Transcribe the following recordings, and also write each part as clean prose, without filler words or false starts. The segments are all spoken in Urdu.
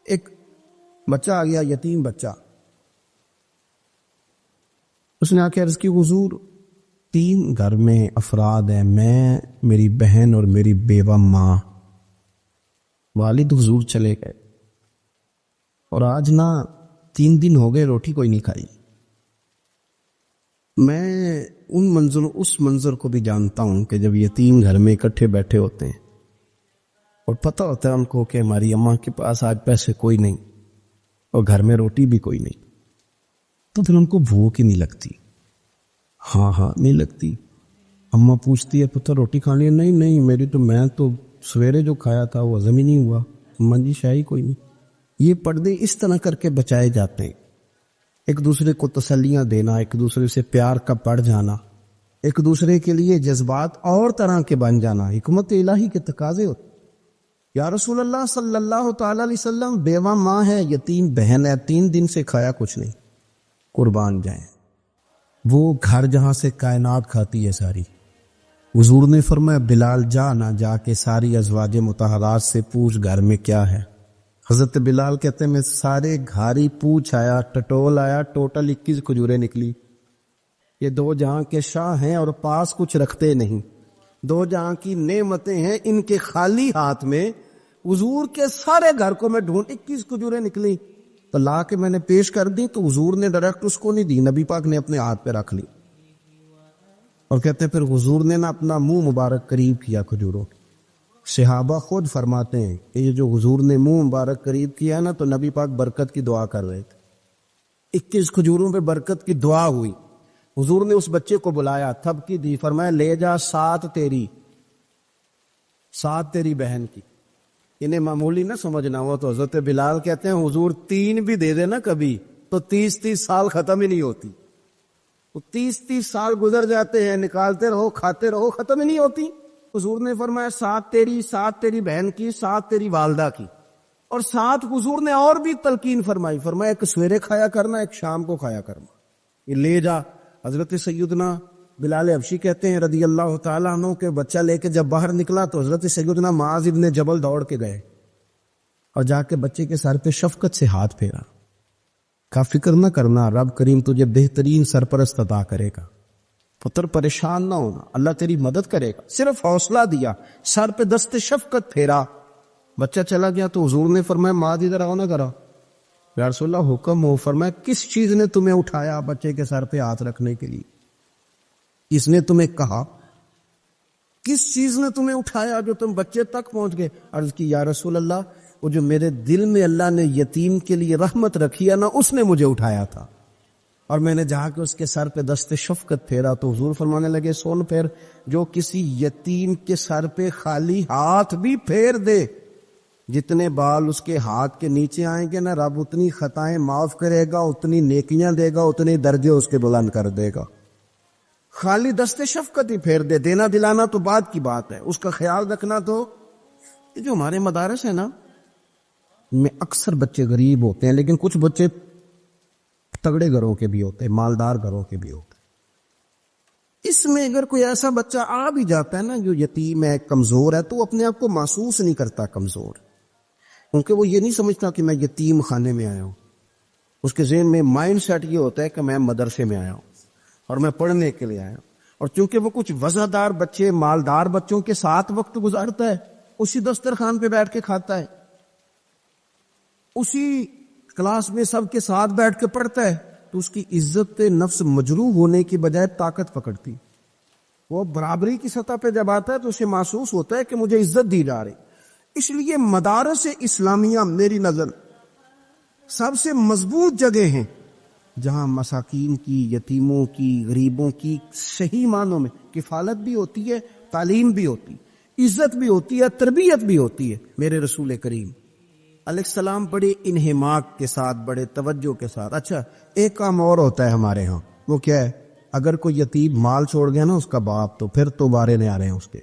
ایک بچہ آ گیا، یتیم بچہ. اس نے آ کے عرض کی حضور 3 گھر میں افراد ہیں، میں، میری بہن اور میری بیوہ ماں. والد حضور چلے گئے اور آج نا 3 دن ہو گئے روٹی کوئی نہیں کھائی. میں اس منظر کو بھی جانتا ہوں کہ جب یتیم گھر میں اکٹھے بیٹھے ہوتے ہیں اور پتہ ہوتا ہے ان کو کہ ہماری اماں کے پاس آج پیسے کوئی نہیں اور گھر میں روٹی بھی کوئی نہیں، تو پھر ان کو بھوک ہی نہیں لگتی. ہاں نہیں لگتی. اماں پوچھتی ہے پتہ روٹی کھانی ہے؟ نہیں میں تو سویرے جو کھایا تھا وہ ہضم ہی نہیں ہوا. اماں جی شاہی کوئی نہیں. یہ پردے اس طرح کر کے بچائے جاتے ہیں. ایک دوسرے کو تسلیاں دینا، ایک دوسرے سے پیار کا بڑھ جانا، ایک دوسرے کے لیے جذبات اور طرح کے بن جانا حکمت الہی کے تقاضے ہوتے. یا رسول اللہ صلی اللہ تعالی علیہ وسلم بیوہ ماں ہے، یتیم بہن ہے، 3 دن سے کھایا کچھ نہیں. قربان جائیں وہ گھر جہاں سے کائنات کھاتی ہے ساری. حضور نے فرمایا بلال جا کے ساری ازواج مطہرات سے پوچھ گھر میں کیا ہے. حضرت بلال کہتے ہیں میں سارے گھاری پوچھ آیا، ٹٹول آیا، ٹوٹل 21 کھجوریں نکلی. یہ 2 جہاں کے شاہ ہیں اور پاس کچھ رکھتے نہیں، 2 جہاں کی نعمتیں ہیں، ان کے خالی ہاتھ میں حضور کے سارے گھر کو میں ڈھونڈ 21 کھجوریں نکلی تو لا کے میں نے پیش کر دی، تو حضور نے ڈائریکٹ اس کو نہیں دی، نبی پاک نے اپنے ہاتھ پہ رکھ لی. اور کہتے ہیں پھر حضور نے نا اپنا منہ مبارک قریب کیا کھجوروں. صحابہ خود فرماتے ہیں کہ یہ جو حضور نے منہ مبارک قریب کیا نا تو نبی پاک برکت کی دعا کر رہے تھے. 21 کھجوروں پہ برکت کی دعا ہوئی. حضور نے اس بچے کو بلایا، تھپکی دی، فرمایا لے جا 7 تیری بہن کی. انہیں معمولی نہ سمجھنا ہوا. تو حضرت بلال کہتے ہیں حضور 3 بھی دے دینا کبھی تو 30 سال ختم ہی نہیں ہوتی. 30 سال گزر جاتے ہیں، نکالتے رہو کھاتے رہو، ختم ہی نہیں ہوتی. حضور نے فرمایا 7 تیری بہن کی، 7 تیری والدہ کی، اور 7 حضور نے اور بھی تلقین فرمایا ایک سویرے کھایا کرنا، ایک شام کو کھایا کرنا. یہ لے جا. حضرت سیدنا بلال حبشی کہتے ہیں رضی اللہ تعالیٰ عنہ کے بچہ لے کے جب باہر نکلا تو حضرت سیدنا معاذ ابن جبل دوڑ کے گئے اور جا کے بچے کے سر پہ شفقت سے ہاتھ پھیرا. کا فکر نہ کرنا، رب کریم تجھے بہترین سرپرست عطا کرے گا، پتر پریشان نہ ہونا، اللہ تیری مدد کرے گا. صرف حوصلہ دیا، سر پہ دست شفقت پھیرا. بچہ چلا گیا تو حضور نے فرمایا معاذ ادھر آؤ نہ کرا. یا رسول اللہ حکم ہو. فرمایا کس چیز نے تمہیں اٹھایا بچے کے سر پہ ہاتھ رکھنے کے لیے؟ اس نے تمہیں کہا کس چیز نے تمہیں اٹھایا جو تم بچے تک پہنچ گئے؟ عرض کی یا رسول اللہ وہ جو میرے دل میں اللہ نے یتیم کے لیے رحمت رکھی ہے نا، اس نے مجھے اٹھایا تھا. اور میں نے جہاں کہ اس کے سر پہ دست شفقت پھیرا تو حضور فرمانے لگے سن پھر، جو کسی یتیم کے سر پہ خالی ہاتھ بھی پھیر دے، جتنے بال اس کے ہاتھ کے نیچے آئیں گے نا، رب اتنی خطائیں معاف کرے گا، اتنی نیکیاں دے گا، اتنے درجے اس کے بلند کر دے گا. خالی دست شفقت ہی پھیر دے. دینا دلانا تو بعد کی بات ہے، اس کا خیال رکھنا. تو یہ جو ہمارے مدارس ہیں نا، میں اکثر بچے غریب ہوتے ہیں، لیکن کچھ بچے تگڑے گھروں کے بھی ہوتے ہیں، مالدار گھروں کے بھی ہوتے ہیں. اس میں اگر کوئی ایسا بچہ آ بھی جاتا ہے نا جو یتیم ہے، کمزور ہے، تو اپنے آپ کو محسوس نہیں کرتا کمزور، کیونکہ وہ یہ نہیں سمجھتا کہ میں یتیم خانے میں آیا ہوں. اس کے ذہن میں مائنڈ سیٹ یہ ہوتا ہے کہ میں مدرسے میں آیا ہوں اور میں پڑھنے کے لیے آیا ہوں. اور چونکہ وہ کچھ وزادار بچے، مالدار بچوں کے ساتھ وقت گزارتا ہے، اسی دسترخوان پہ بیٹھ کے کھاتا ہے، اسی کلاس میں سب کے ساتھ بیٹھ کے پڑھتا ہے، تو اس کی عزت نفس مجروح ہونے کی بجائے طاقت پکڑتی. وہ برابری کی سطح پہ جب آتا ہے تو اسے محسوس ہوتا ہے کہ مجھے عزت دی جا رہی. اس لیے مدارس اسلامیہ میری نظر سب سے مضبوط جگہ ہیں جہاں مساکین کی، یتیموں کی، غریبوں کی صحیح معنوں میں کفالت بھی ہوتی ہے، تعلیم بھی ہوتی ہے، عزت بھی ہوتی ہے، تربیت بھی ہوتی ہے. میرے رسول کریم علیہ السلام بڑے انہماک کے ساتھ، بڑے توجہ کے ساتھ. اچھا ایک کام اور ہوتا ہے ہمارے ہاں، وہ کیا ہے؟ اگر کوئی یتیم مال چھوڑ گیا نا اس کا باپ، تو پھر تو بارے نہیں آ رہے ہیں اس کے.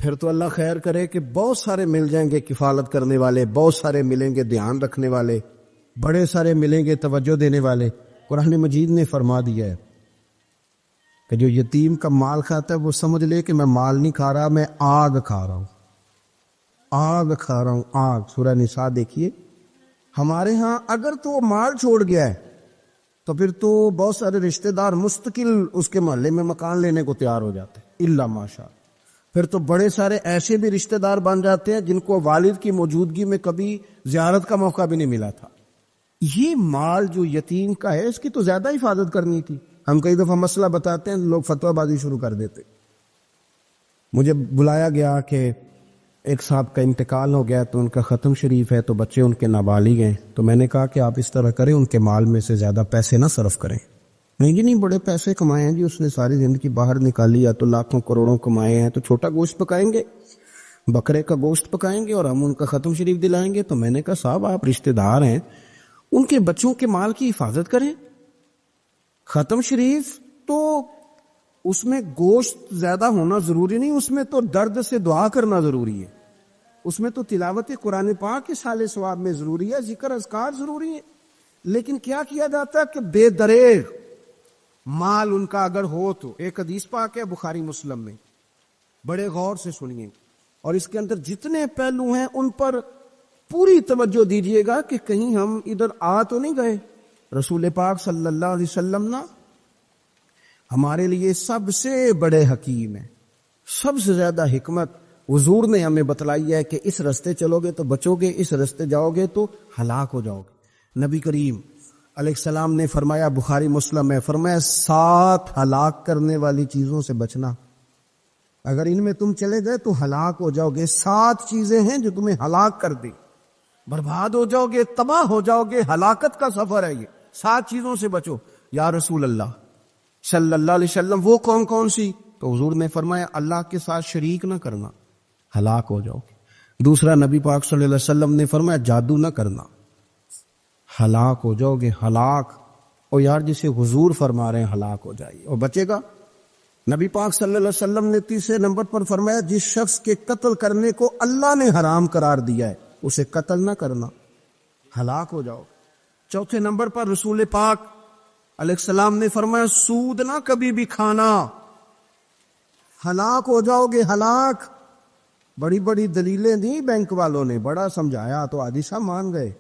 پھر تو اللہ خیر کرے کہ بہت سارے مل جائیں گے کفالت کرنے والے، بہت سارے ملیں گے دھیان رکھنے والے، بڑے سارے ملیں گے توجہ دینے والے. قرآن مجید نے فرما دیا ہے کہ جو یتیم کا مال کھاتا ہے وہ سمجھ لے کہ میں مال نہیں کھا رہا، میں آگ کھا رہا ہوں. آگ کھا رہا ہوں، آگ. سورہ نساء دیکھیے ہمارے ہاں اگر تو مال چھوڑ گیا ہے تو پھر تو بہت سارے رشتہ دار مستقل اس کے محلے میں مکان لینے کو تیار ہو جاتے ہیں، الا ماشاء اللہ۔ پھر تو بڑے سارے ایسے بھی رشتہ دار بن جاتے ہیں جن کو والد کی موجودگی میں کبھی زیارت کا موقع بھی نہیں ملا تھا۔ یہ مال جو یتیم کا ہے اس کی تو زیادہ حفاظت کرنی تھی۔ ہم کئی دفعہ مسئلہ بتاتے ہیں، لوگ فتویٰ بازی شروع کر دیتے۔ مجھے بلایا گیا کہ ایک صاحب کا انتقال ہو گیا تو ان کا ختم شریف ہے، تو بچے ان کے نابالغ ہیں، تو میں نے کہا کہ آپ اس طرح کریں، ان کے مال میں سے زیادہ پیسے نہ صرف کریں۔ نہیں جی نہیں، بڑے پیسے کمائے ہیں جی، اس نے ساری زندگی باہر نکالی، یا تو لاکھوں کروڑوں کمائے ہیں، تو چھوٹا گوشت پکائیں گے، بکرے کا گوشت پکائیں گے اور ہم ان کا ختم شریف دلائیں گے۔ تو میں نے کہا صاحب آپ رشتہ دار ہیں، ان کے بچوں کے مال کی حفاظت کریں۔ ختم شریف تو اس میں گوشت زیادہ ہونا ضروری نہیں، اس میں تو درد سے دعا کرنا ضروری ہے، اس میں تو تلاوت قرآن پاک کے سال ثواب میں ضروری ہے، ذکر اذکار ضروری ہے۔ لیکن کیا کیا جاتا ہے کہ بے دریغ مال ان کا اگر ہو تو، ایک حدیث پاک ہے بخاری مسلم میں، بڑے غور سے سنیے، اور اس کے اندر جتنے پہلو ہیں ان پر پوری توجہ دیجیے گا کہ کہیں ہم ادھر آ تو نہیں گئے۔ رسول پاک صلی اللہ علیہ وسلم نا ہمارے لیے سب سے بڑے حکیم ہیں، سب سے زیادہ حکمت حضور نے ہمیں بتلائی ہے کہ اس رستے چلو گے تو بچو گے، اس رستے جاؤ گے تو ہلاک ہو جاؤ گے۔ نبی کریم علیہ السلام نے فرمایا، بخاری مسلم ہے، فرمایا 7 ہلاک کرنے والی چیزوں سے بچنا، اگر ان میں تم چلے گئے تو ہلاک ہو جاؤ گے۔ 7 چیزیں ہیں جو تمہیں ہلاک کر دیں، برباد ہو جاؤ گے، تباہ ہو جاؤ گے، ہلاکت کا سفر ہے یہ، 7 چیزوں سے بچو۔ یا رسول اللہ صلی اللہ علیہ وسلم وہ کون کون سی؟ تو حضور نے فرمایا اللہ کے ساتھ شریک نہ کرنا، ہلاک ہو جاؤ گے۔ دوسرا نبی پاک صلی اللہ علیہ وسلم نے فرمایا جادو نہ کرنا، ہلاک ہو جاؤ گے، ہلاک۔ اور یار جسے حضور فرما رہے ہیں ہلاک ہو جائیے اور بچے گا۔ نبی پاک صلی اللہ علیہ وسلم نے تیسرے نمبر پر فرمایا جس شخص کے قتل کرنے کو اللہ نے حرام قرار دیا ہے اسے قتل نہ کرنا، ہلاک ہو جاؤ۔ چوتھے نمبر پر رسول پاک علیہ السلام نے فرمایا سود نہ کبھی بھی کھانا، ہلاک ہو جاؤ گے، ہلاک۔ بڑی بڑی دلیلیں دی بینک والوں نے، بڑا سمجھایا تو عادی صاحب مان گئے،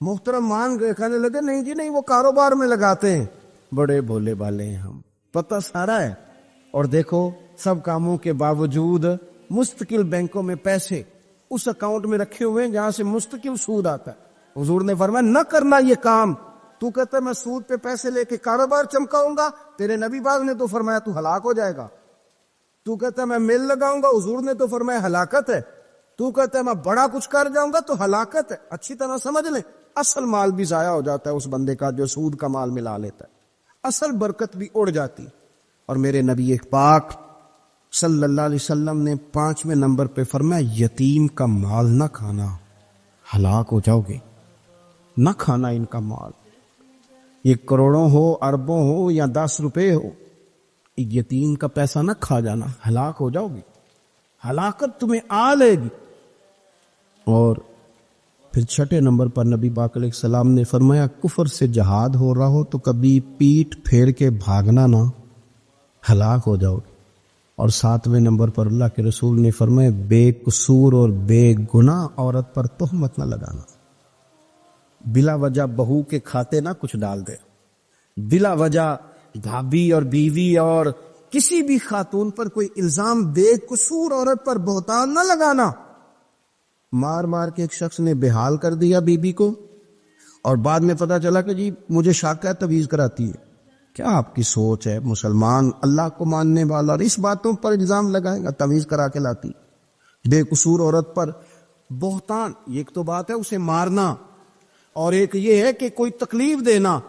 محترم مان گئے، کہنے لگے نہیں جی نہیں وہ کاروبار میں لگاتے ہیں۔ بڑے بھولے بالے ہیں ہم، پتہ سارا ہے۔ اور دیکھو سب کاموں کے باوجود مستقل بینکوں میں پیسے اس اکاؤنٹ میں رکھے ہوئے ہیں جہاں سے مستقل سود آتا ہے۔ حضور نے فرمایا نہ کرنا یہ کام۔ تو کہتا ہے میں سود پہ پیسے لے کے کاروبار چمکاؤں گا، تیرے نبی باز نے تو فرمایا تو ہلاک ہو جائے گا۔ تو کہتا ہے میں میل لگاؤں گا، حضور نے تو فرمایا ہلاکت ہے۔ تو کہتا ہے میں بڑا کچھ کر جاؤں گا تو ہلاکت ہے۔ اچھی طرح سمجھ لیں، اصل مال بھی ضائع ہو جاتا ہے اس بندے کا جو سود کا مال ملا لیتا ہے، اصل برکت بھی اڑ جاتی۔ اور میرے نبی پاک صلی اللہ علیہ وسلم نے 5ویں نمبر پہ فرمایا یتیم کا مال نہ کھانا، ہلاک ہو جاؤ گے، نہ کھانا ان کا مال، یہ کروڑوں ہو، اربوں ہو یا 10 روپے ہو، یتیم کا پیسہ نہ کھا جانا، ہلاک ہو جاؤ گے، ہلاکت تمہیں آ لے گی۔ اور پھر 6 نمبر پر نبی پاک علیہ السلام نے فرمایا کفر سے جہاد ہو رہا ہو تو کبھی پیٹھ پھیر کے بھاگنا نہ، ہلاک ہو جاؤ گے۔ اور 7ویں نمبر پر اللہ کے رسول نے فرمایا بے قصور اور بے گناہ عورت پر تہمت نہ لگانا، بلا وجہ بہو کے کھاتے نہ کچھ ڈال دے، بلا وجہ بھابھی اور بیوی اور کسی بھی خاتون پر کوئی الزام بے قصور عورت پر بہتان نہ لگانا۔ مار مار کے ایک شخص نے بحال کر دیا بیوی کو اور بعد میں پتا چلا کہ جی مجھے شک ہے تویز کراتی ہے۔ کیا آپ کی سوچ ہے؟ مسلمان اللہ کو ماننے والا اور اس باتوں پر الزام لگائے گا تویز کرا کے لاتی؟ بے قصور عورت پر بہتان، ایک تو بات ہے اسے مارنا اور ایک یہ ہے کہ کوئی تکلیف دینا،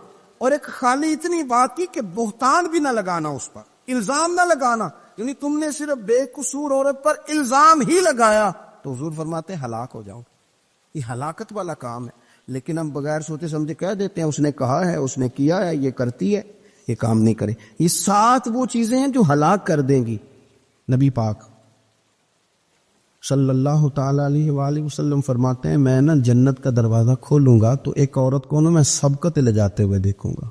اور ایک خالی اتنی بات کی کہ بہتان بھی نہ لگانا، اس پر الزام نہ لگانا، یعنی تم نے صرف بے قصور عورت پر الزام ہی لگایا تو حضور فرماتے ہیں ہلاک ہو جاؤ، یہ ہلاکت والا کام ہے۔ لیکن ہم بغیر سوچے سمجھے کہہ دیتے ہیں اس نے کہا ہے، اس نے کیا ہے، یہ کرتی ہے، یہ کام نہیں کرے۔ یہ 7 وہ چیزیں ہیں جو ہلاک کر دیں گی۔ نبی پاک صلی اللہ تعالی علیہ وآلہ وسلم فرماتے ہیں میں نا جنت کا دروازہ کھولوں گا تو ایک عورت کو نا میں سبقت لے جاتے ہوئے دیکھوں گا،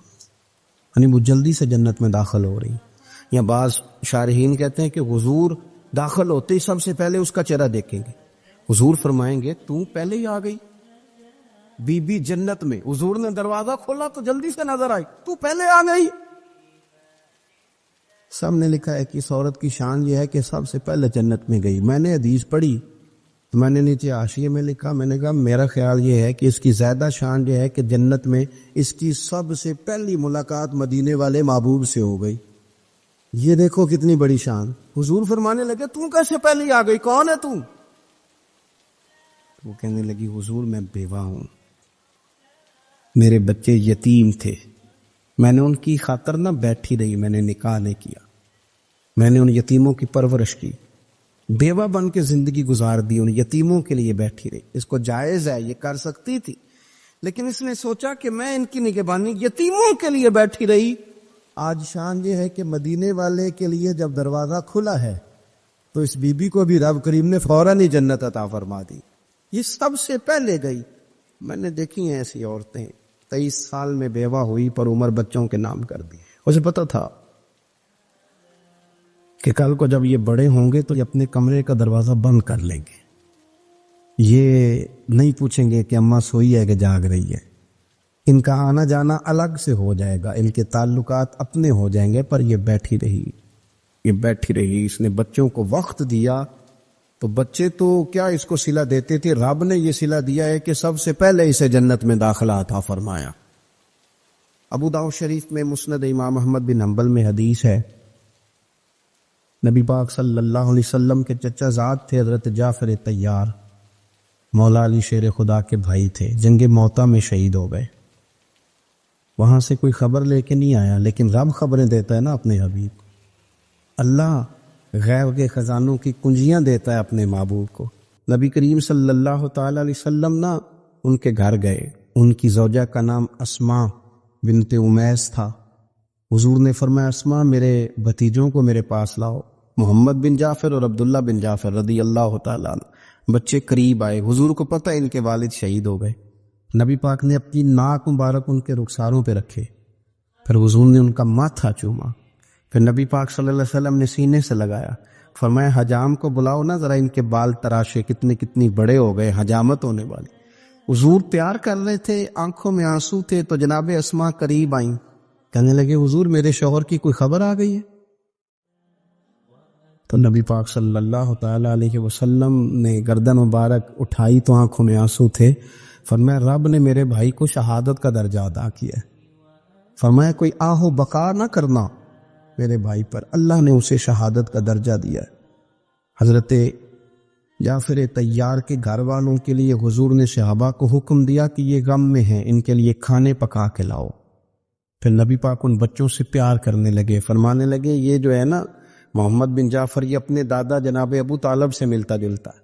یعنی وہ جلدی سے جنت میں داخل ہو رہی۔ یا بعض شارحین کہتے ہیں کہ حضور داخل ہوتے ہی سب سے پہلے اس کا چہرہ دیکھیں گے، حضور فرمائیں گے تو پہلے ہی آ گئی، بی بی جنت میں، حضور نے دروازہ کھولا تو جلدی سے نظر آئی، تو پہلے آ گئی۔ سب نے لکھا ہے کہ اس عورت کی شان یہ ہے کہ سب سے پہلے جنت میں گئی۔ میں نے حدیث پڑھی، میں نے نیچے حاشیے میں لکھا، میں نے کہا میرا خیال یہ ہے کہ اس کی زیادہ شان یہ ہے کہ جنت میں اس کی سب سے پہلی ملاقات مدینے والے محبوب سے ہو گئی۔ یہ دیکھو کتنی بڑی شان۔ حضور فرمانے لگے تو کیسے پہلی آ گئی، کون ہے تو؟ وہ کہنے لگی حضور میں بیوہ ہوں، میرے بچے یتیم تھے، میں نے ان کی خاطر نہ بیٹھی رہی، میں نے نکاح نہیں کیا، میں نے ان یتیموں کی پرورش کی، بیوہ بن کے زندگی گزار دی، ان یتیموں کے لیے بیٹھی رہی۔ اس کو جائز ہے، یہ کر سکتی تھی، لیکن اس نے سوچا کہ میں ان کی نگہبانی یتیموں کے لیے بیٹھی رہی۔ آج شان یہ ہے کہ مدینے والے کے لیے جب دروازہ کھلا ہے تو اس بی بی کو بھی رب کریم نے فوراً ہی جنت عطا فرما دی۔ یہ سب سے پہلے گئی۔ میں نے دیکھی ہیں ایسی عورتیں 23 سال میں بیوہ ہوئی پر عمر بچوں کے نام کر دی۔ اسے پتا تھا کہ کل کو جب یہ بڑے ہوں گے تو یہ اپنے کمرے کا دروازہ بند کر لیں گے، یہ نہیں پوچھیں گے کہ اماں سوئی ہے کہ جاگ رہی ہے، ان کا آنا جانا الگ سے ہو جائے گا، ان کے تعلقات اپنے ہو جائیں گے، پر یہ بیٹھی رہی، یہ بیٹھی رہی۔ اس نے بچوں کو وقت دیا تو بچے تو کیا اس کو صلہ دیتے تھے، رب نے یہ صلہ دیا ہے کہ سب سے پہلے اسے جنت میں داخلہ عطا فرمایا۔ ابو داؤد شریف میں مسند امام احمد بن حنبل میں حدیث ہے، نبی پاک صلی اللہ علیہ وسلم کے چچا زاد تھے حضرت جعفر طیار، مولا علی شیر خدا کے بھائی تھے، جنگ موتا میں شہید ہو گئے۔ وہاں سے کوئی خبر لے کے نہیں آیا، لیکن رب خبریں دیتا ہے نا اپنے حبیب کو۔ اللہ غیب کے خزانوں کی کنجیاں دیتا ہے اپنے محبوب کو۔ نبی کریم صلی اللہ تعالی علیہ وسلم نا ان کے گھر گئے، ان کی زوجہ کا نام اسماء بنت امیس تھا۔ حضور نے فرمایا اسماء میرے بھتیجوں کو میرے پاس لاؤ، محمد بن جعفر اور عبداللہ بن جعفر رضی اللہ تعالیٰ عنہ۔ بچے قریب آئے، حضور کو پتہ ان کے والد شہید ہو گئے۔ نبی پاک نے اپنی ناک مبارک ان کے رخساروں پہ رکھے، پھر حضور نے ان کا ماتھا چوما، پھر نبی پاک صلی اللہ علیہ وسلم نے سینے سے لگایا، فرمایا حجام کو بلاؤ نا ذرا، ان کے بال تراشے، کتنی بڑے ہو گئے، حجامت ہونے والی۔ حضور پیار کر رہے تھے، آنکھوں میں آنسو تھے، تو جناب اسماء قریب آئیں، کہنے لگے حضور میرے شوہر کی کوئی خبر آ گئی ہے؟ تو نبی پاک صلی اللہ تعالی علیہ وسلم نے گردن مبارک اٹھائی تو آنکھوں میں آنسو تھے، فرمایا رب نے میرے بھائی کو شہادت کا درجہ عطا کیا ہے، فرمایا کوئی آہ و بکا نہ کرنا میرے بھائی پر، اللہ نے اسے شہادت کا درجہ دیا ہے۔ حضرت جعفر طیار کے گھر والوں کے لیے حضور نے صحابہ کو حکم دیا کہ یہ غم میں ہیں، ان کے لیے کھانے پکا کے لاؤ۔ پھر نبی پاک ان بچوں سے پیار کرنے لگے، فرمانے لگے یہ جو ہے نا محمد بن جعفر، یہ اپنے دادا جناب ابو طالب سے ملتا جلتا ہے،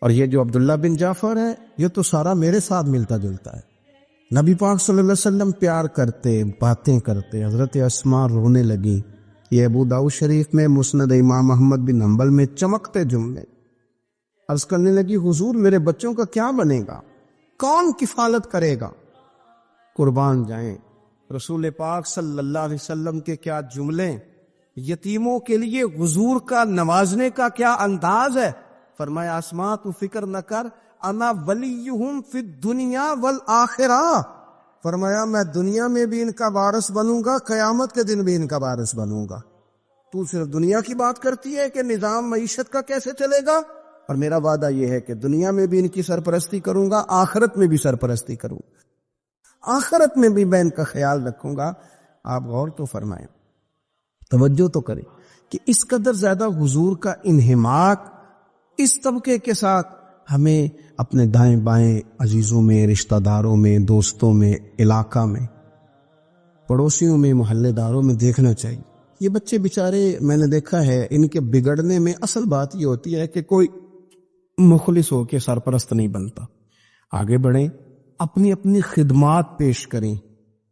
اور یہ جو عبداللہ بن جعفر ہے یہ تو سارا میرے ساتھ ملتا جلتا ہے۔ نبی پاک صلی اللہ علیہ وسلم پیار کرتے، باتیں کرتے۔ حضرت اسماء رونے لگی۔ یہ ابو داؤد شریف میں مسند امام احمد بن حنبل میں چمکتے جملے۔ عرض کرنے لگی حضور میرے بچوں کا کیا بنے گا، کون کفالت کرے گا؟ قربان جائیں رسول پاک صلی اللہ علیہ وسلم کے کیا جملے، یتیموں کے لیے حضور کا نوازنے کا کیا انداز ہے۔ فرمایا اسماء تو فکر نہ کر، انا ولیہم فی الدنیا والآخرہ، فرمایا میں دنیا میں بھی ان کا وارث بنوں گا، قیامت کے دن بھی ان کا وارث بنوں گا۔ تو صرف دنیا کی بات کرتی ہے کہ نظام معیشت کا کیسے چلے گا، اور میرا وعدہ یہ ہے کہ دنیا میں بھی ان کی سرپرستی کروں گا، آخرت میں بھی سرپرستی کروں گا، آخرت میں بھی میں ان کا خیال رکھوں گا۔ آپ غور تو فرمائیں، توجہ تو کریں کہ اس قدر زیادہ حضور کا انہماک اس طبقے کے ساتھ ہمیں اپنے دائیں بائیں عزیزوں میں، رشتہ داروں میں، دوستوں میں، علاقہ میں، پڑوسیوں میں، محلے داروں میں دیکھنا چاہیے۔ یہ بچے بیچارے میں نے دیکھا ہے، ان کے بگڑنے میں اصل بات یہ ہوتی ہے کہ کوئی مخلص ہو کے سرپرست نہیں بنتا۔ آگے بڑھیں، اپنی اپنی خدمات پیش کریں،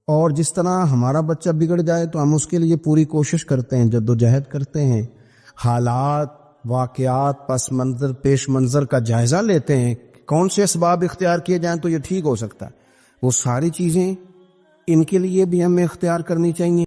اور جس طرح ہمارا بچہ بگڑ جائے تو ہم اس کے لیے پوری کوشش کرتے ہیں، جدوجہد کرتے ہیں، حالات، واقعات، پس منظر، پیش منظر کا جائزہ لیتے ہیں، کون سے اسباب اختیار کیے جائیں تو یہ ٹھیک ہو سکتا ہے۔ وہ ساری چیزیں ان کے لیے بھی ہمیں اختیار کرنی چاہیے۔